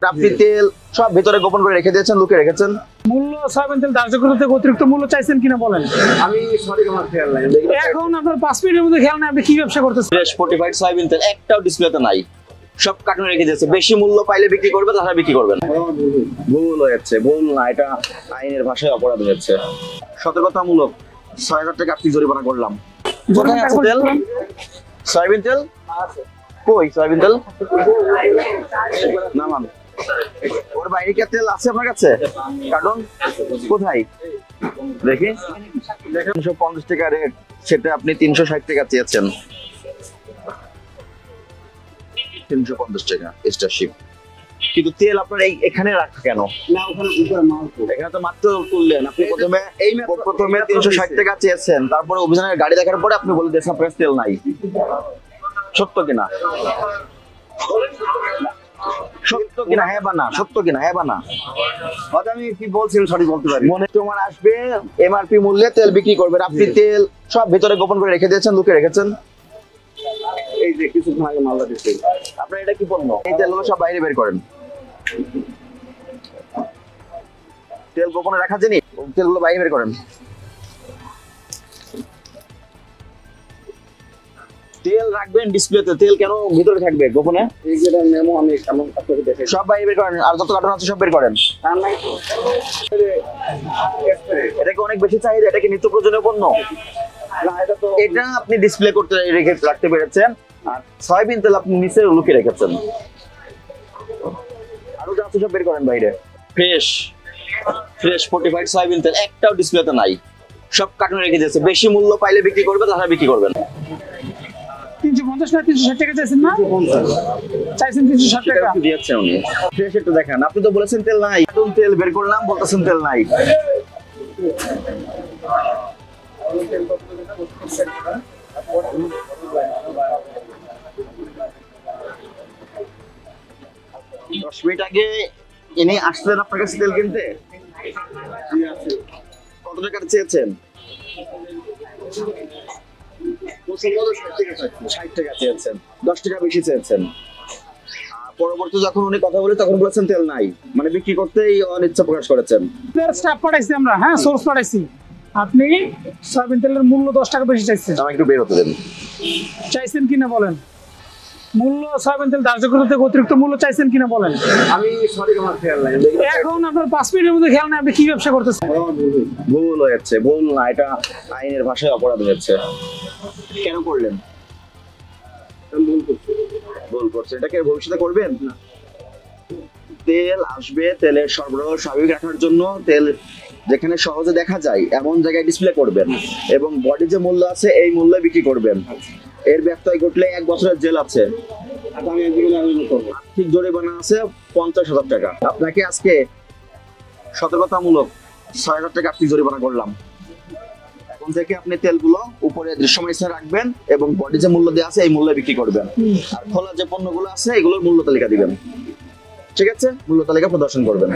আপনি তেল সব ভিতরে গোপন করে রেখে দিয়েছেন, লুকিয়ে রেখেছেন। মূল্য সয়াবিন তেল ধার্য করতে অতিরিক্ত মূল্য চাইছেন কিনা বলেন। আমি সঠিক আমার খেয়াল নাই। এখন আপনার 5 মিনিটের মধ্যে খেয়াল নাই, আপনি কি ব্যবসা করতেছেন? ফ্রেশ ফোর্টিফাইড সয়াবিন তেল একটাও ডিসপ্লেতে নাই, সব কার্টুনে রেখে দিয়েছে। বেশি মূল্য পাইলে বিক্রি করবে, তাছাড়া বিক্রি করবেন। ভুল হয়েছে, ভুল না, এটা আইনের ভাষায় অপরাধ হয়েছে। সতর্কতামূলক ৬,০০০ টাকা আপনি জরিমানা করলাম। কোথায় আছে তেল? সয়াবিন তেল কই? সয়াবিন তেল নামান। ওর বাইরে কি তেল আছে আপনার কাছে? কার্টন কোথায় দেখি। ৩৫০ টাকা রেট, সেটা আপনি ৩৬০ টাকা চেয়েছেন। ৩৫০ টাকা এক্সট্রা শিপ। কিন্তু তেল আপনার এখানে রাখা কেন? এখানে তো মাত্র তুললেন আপনি। প্রথমে ৩৬০ টাকা চেয়েছেন, তারপরে অভিযানের গাড়ি দেখার পরে আপনি বলে দিয়েছেন আপনার তেল নাই। সত্য কিনা? সত্য কিনা? হ্যাঁ বা না? সত্য কিনা? হ্যাঁ বা না? আমি কি বলছেন সঠিক বলতে পারি। মনে তোমার আসবে এমআরপি মূল্যে তেল বিক্রি করবেন, আপনি তেল সব ভিতরে গোপন করে রেখে দিয়েছেন, লুকিয়ে রেখেছেন। এই যে কিছুক্ষণ আগে মালদা দিচ্ছি, আপনার এটা কি পণ্য? এই তেলগুলো সব বাইরে বের করেন। তেল গোপনে রাখা জানি, তেলগুলো বাইরে বের করেন। তেল রাখবেন ডিসপ্লেতে, তেল কেন ভিতরে থাকবে গোপনে? এই যেটা মেমো আমি কেমন আপনাকে দেখে সব বাইরে বের করেন, আর যত কার্টন আছে সব বের করেন। তার নাই তো এটা কি অনেক বেশি চাহিদা? এটা কি নিত্য প্রয়োজনীয় পণ্য? না, এটা তো এটা আপনি ডিসপ্লে করতে রাখতে পেরেছেন, আর সয়াবিন তেল আপনি নিচে লুকিয়ে রেখেছেন। আরো যা আছে সব বের করেন বাইরে। ফ্রেশ ফোর্টিফাইড সয়াবিন তেল একটাও ডিসপ্লেতে নাই, সব কার্টুনে রেখে দিয়েছে। বেশি মূল্য পাইলে বিক্রি করবে, তাছাড়া বিক্রি করবেন। 350 না 360 টাকা চাইছেন না? চাইছেন 360 টাকা। দিয়েছে উনি। ফ্রেশ একটু দেখেন। আপনি তো বলেছেন তেল নাই, কার্টুন তেল বের করলাম, বলতেছেন তেল নাই। দশ মিনিট আগে ইনি আসলেন আপনার কাছে তেল কিনতে। কত টাকা চেয়েছেন? ৬০ টাকা চেয়েছেন, 10 টাকা বেশি চেয়েছেন। পরবর্তী যখন উনি কথা বলে তখন বলেছেন তেল নাই, মানে বিক্রি করতেই অনিচ্ছা প্রকাশ করেছেন। স্টাফ পাঠাইছি আমরা, হ্যাঁ সোর্স পাঠাইছি। আপনি সয়াবিন তেলের মূল্য 10 টাকা বেশি চাইছেন। আমাকে একটু বের হতে দেন। চাইছেন কিনা বলেন। মূল্য সয়াবিন তেল ধার্য করতে অতিরিক্ত মূল্য চাইছেন কিনা বলেন। আমি সঠিক আমার খেয়াল নাই। এখন আপনার 5 মিনিটের মধ্যে খেয়াল নাই, আপনি কি ব্যবসা করতেছেন? ভুল হয়েছে, ভুল না, এটা আইনের ভাষায় অপরাধ হয়েছে। কেন করলেন? ভুল করছে, এটাকে ভবিষ্যতে করবেন না। তেল আসবে, তেলের সরবরাহ স্বাভাবিক রাখার জন্য তেল যেখানে সহজে দেখা যায় এমন জায়গায় ডিসপ্লে করবেন, এবং বডি যে মূল্য আছে এই মূল্যে বিক্রি করবেন। এর ব্যত্যয় ঘটলে 1 বছরের জেল আছে, আর্থিক জরিমানা আছে 50,000 টাকা। আপনাকে আজকে সতর্কতামূলক ৬,০০০ টাকা আপনি জরিমানা করলাম। এখন থেকে আপনি তেলগুলো উপরে দৃশ্যমান স্থানে রাখবেন, এবং বডি যে মূল্য দেওয়া আছে এই মূল্যে বিক্রি করবেন। আর খোলা যে পণ্যগুলো আছে এগুলোর মূল্য তালিকা দিবেন। ঠিক আছে? মূল্য তালিকা প্রদর্শন করবেন।